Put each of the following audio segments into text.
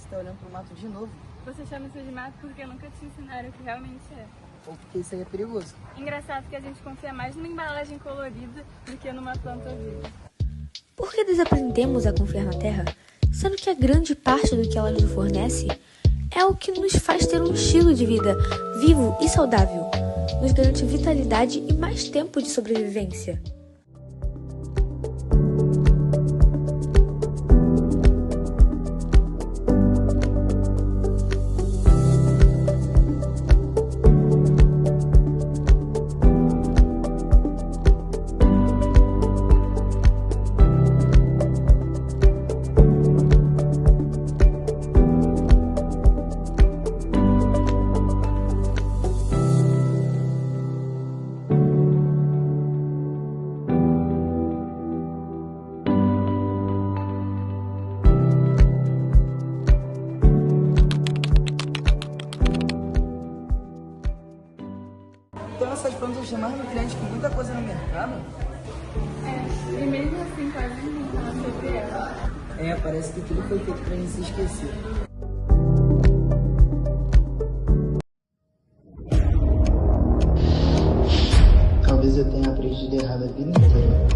tá olhando pro mato de novo. Você chama isso de mato porque nunca te ensinaram o que realmente é. Ou porque isso aí é perigoso. Engraçado que a gente confia mais numa embalagem colorida do que numa planta viva. Por que desaprendemos a confiar na Terra, sendo que a grande parte do que ela nos fornece é o que nos faz ter um estilo de vida vivo e saudável, nos garante vitalidade e mais tempo de sobrevivência? Então essas plantas têm mais nutrientes que muita coisa no mercado? E mesmo assim quase ninguém fala sobre ela. Parece que tudo foi feito pra gente se esquecer. Talvez eu tenha aprendido errado a vida inteira.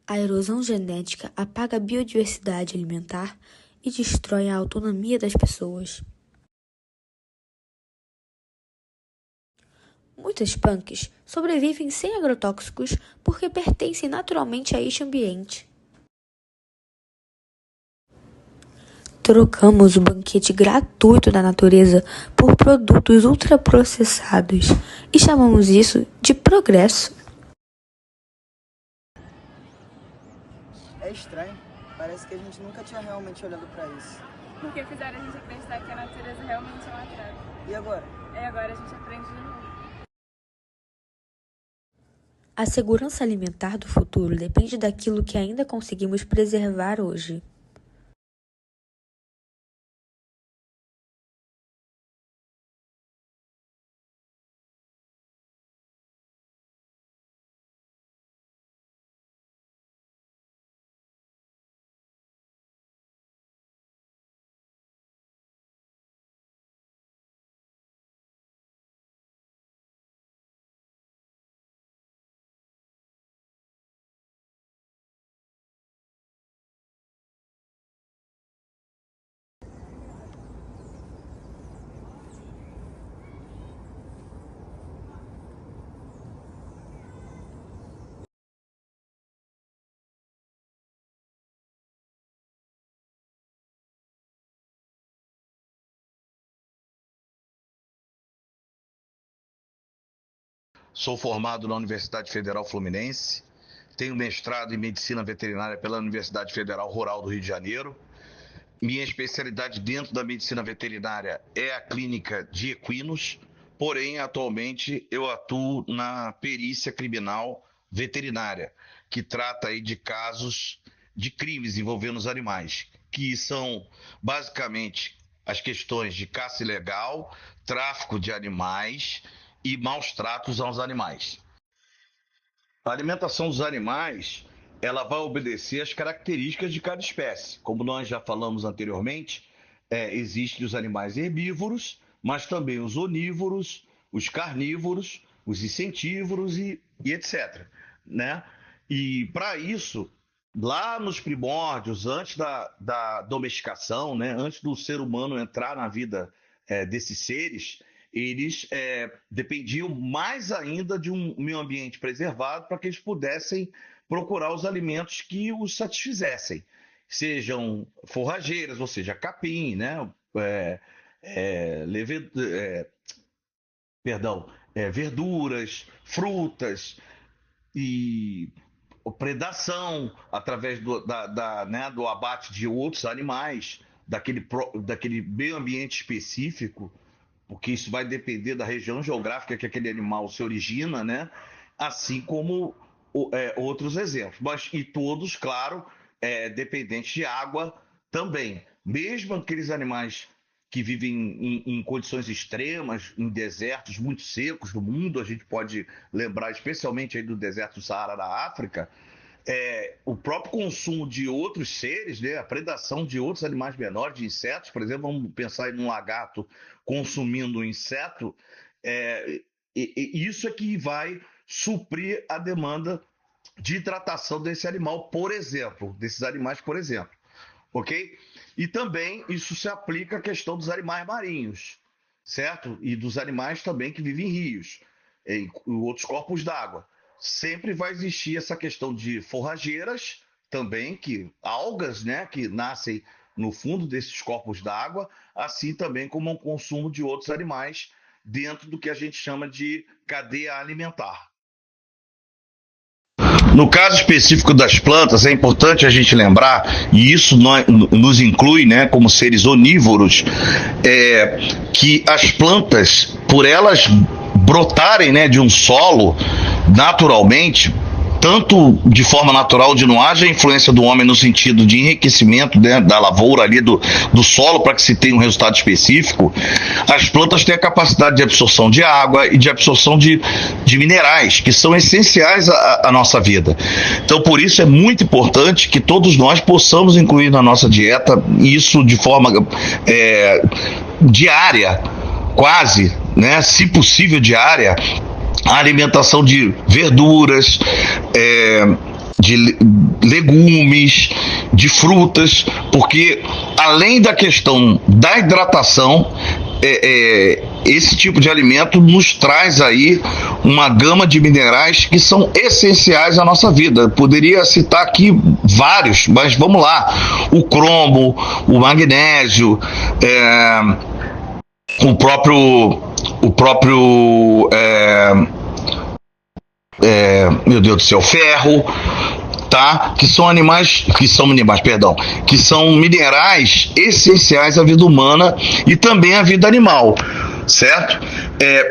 A erosão genética apaga a biodiversidade alimentar e destrói a autonomia das pessoas. Muitas punks sobrevivem sem agrotóxicos porque pertencem naturalmente a este ambiente. Trocamos o banquete gratuito da natureza por produtos ultraprocessados e chamamos isso de progresso. É estranho. Parece que a gente nunca tinha realmente olhado pra isso. Porque fizeram a gente acreditar que a natureza realmente é um atraso. E agora? Agora a gente aprende de novo. A segurança alimentar do futuro depende daquilo que ainda conseguimos preservar hoje. Sou formado na Universidade Federal Fluminense, tenho mestrado em Medicina Veterinária pela Universidade Federal Rural do Rio de Janeiro. Minha especialidade dentro da medicina veterinária é a clínica de equinos, porém, atualmente, eu atuo na perícia criminal veterinária, que trata aí de casos de crimes envolvendo os animais, que são basicamente as questões de caça ilegal, tráfico de animais e maus tratos aos animais. A alimentação dos animais, ela vai obedecer às características de cada espécie. Como nós já falamos anteriormente, existem os animais herbívoros, mas também os onívoros, os carnívoros, os insetívoros e etc. Né? E para isso, lá nos primórdios, antes da domesticação, né? Antes do ser humano entrar na vida desses seres, eles dependiam mais ainda de um meio ambiente preservado para que eles pudessem procurar os alimentos que os satisfizessem, sejam forrageiras, ou seja, capim, né? Verduras, frutas e predação através do abate de outros animais, daquele meio ambiente específico, porque isso vai depender da região geográfica que aquele animal se origina, né? Assim como outros exemplos, mas e todos, claro, dependentes de água também. Mesmo aqueles animais que vivem em condições extremas, em desertos muito secos do mundo, a gente pode lembrar especialmente aí do deserto do Saara da África, o próprio consumo de outros seres, né, a predação de outros animais menores, de insetos, por exemplo, vamos pensar em um lagarto consumindo um inseto, isso é que vai suprir a demanda de hidratação desse animal, por exemplo, desses animais, por exemplo, ok? E também isso se aplica à questão dos animais marinhos, certo? E dos animais também que vivem em rios, em outros corpos d'água. Sempre vai existir essa questão de forrageiras também, algas, né, que nascem no fundo desses corpos d'água, assim também como o consumo de outros animais dentro do que a gente chama de cadeia alimentar. No caso específico das plantas, é importante a gente lembrar, e isso nos inclui, né, como seres onívoros, que as plantas, por elas brotarem, né, de um solo naturalmente, tanto de forma natural, onde não haja influência do homem no sentido de enriquecimento, né, da lavoura ali do solo para que se tenha um resultado específico, as plantas têm a capacidade de absorção de água e de absorção de minerais, que são essenciais à nossa vida. Então, por isso é muito importante que todos nós possamos incluir na nossa dieta isso de forma diária, quase, né, se possível diária, a alimentação de verduras, de legumes, de frutas, porque além da questão da hidratação, esse tipo de alimento nos traz aí uma gama de minerais que são essenciais à nossa vida. Poderia citar aqui vários, mas vamos lá: o cromo, o magnésio, o próprio meu Deus do céu, ferro, tá? Que são minerais essenciais à vida humana e também à vida animal, certo?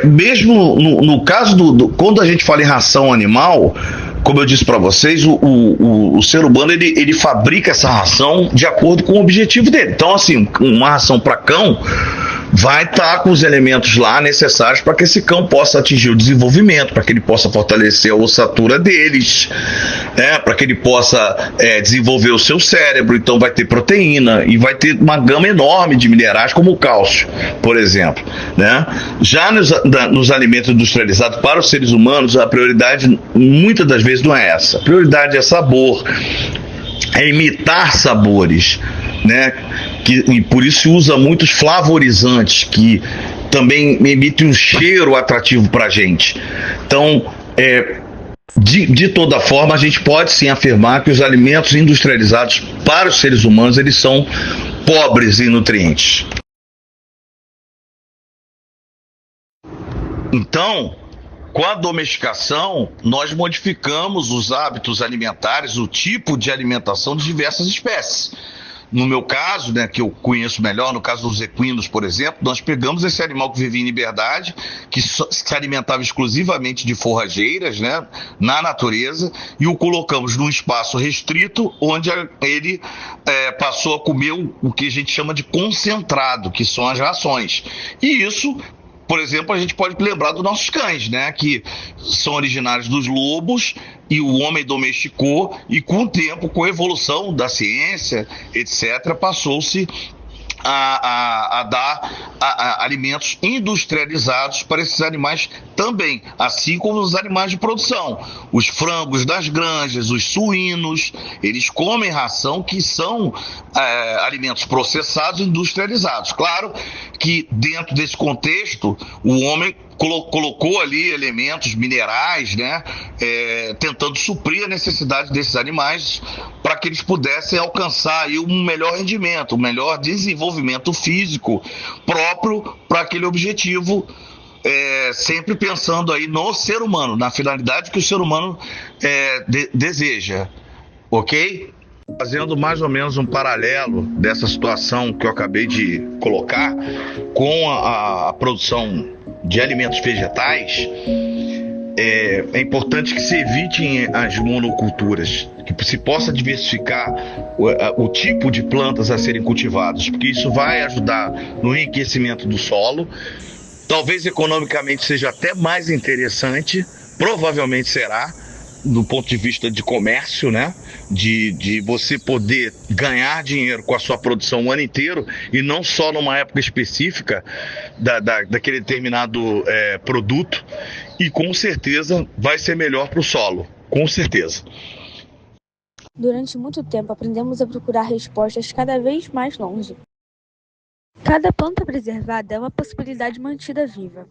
Mesmo no caso quando a gente fala em ração animal, como eu disse para vocês, o ser humano ele fabrica essa ração de acordo com o objetivo dele. Então, assim, uma ração para cão vai estar com os elementos lá necessários para que esse cão possa atingir o desenvolvimento, para que ele possa fortalecer a ossatura deles, né, para que ele possa desenvolver o seu cérebro. Então vai ter proteína e vai ter uma gama enorme de minerais, como o cálcio, por exemplo, né? Já nos alimentos industrializados para os seres humanos, a prioridade muitas das vezes não é essa. A prioridade é sabor, é imitar sabores, né? E por isso usa muitos flavorizantes que também emitem um cheiro atrativo para a gente. Então, de toda forma, a gente pode sim afirmar que os alimentos industrializados para os seres humanos, eles são pobres em nutrientes. Então, com a domesticação, nós modificamos os hábitos alimentares, o tipo de alimentação de diversas espécies. No meu caso, né, que eu conheço melhor, no caso dos equinos, por exemplo, nós pegamos esse animal que vivia em liberdade, que se alimentava exclusivamente de forrageiras, né, na natureza, e o colocamos num espaço restrito, onde ele passou a comer o que a gente chama de concentrado, que são as rações. E isso, por exemplo, a gente pode lembrar dos nossos cães, né, que são originários dos lobos e o homem domesticou, e com o tempo, com a evolução da ciência, etc., passou-se a dar alimentos industrializados para esses animais também, assim como os animais de produção. Os frangos das granjas, os suínos, eles comem ração que são alimentos processados e industrializados. Claro que dentro desse contexto, o homem colocou ali elementos minerais, né, tentando suprir a necessidade desses animais para que eles pudessem alcançar aí um melhor rendimento, um melhor desenvolvimento físico próprio para aquele objetivo, sempre pensando aí no ser humano, na finalidade que o ser humano deseja, ok? Fazendo mais ou menos um paralelo dessa situação que eu acabei de colocar com a produção de alimentos vegetais, é importante que se evitem as monoculturas, que se possa diversificar o tipo de plantas a serem cultivadas, porque isso vai ajudar no enriquecimento do solo. Talvez economicamente seja até mais interessante, provavelmente será, do ponto de vista de comércio, né? De você poder ganhar dinheiro com a sua produção o ano inteiro e não só numa época específica daquele determinado produto. E com certeza vai ser melhor para o solo, com certeza. Durante muito tempo aprendemos a procurar respostas cada vez mais longe. Cada planta preservada é uma possibilidade mantida viva.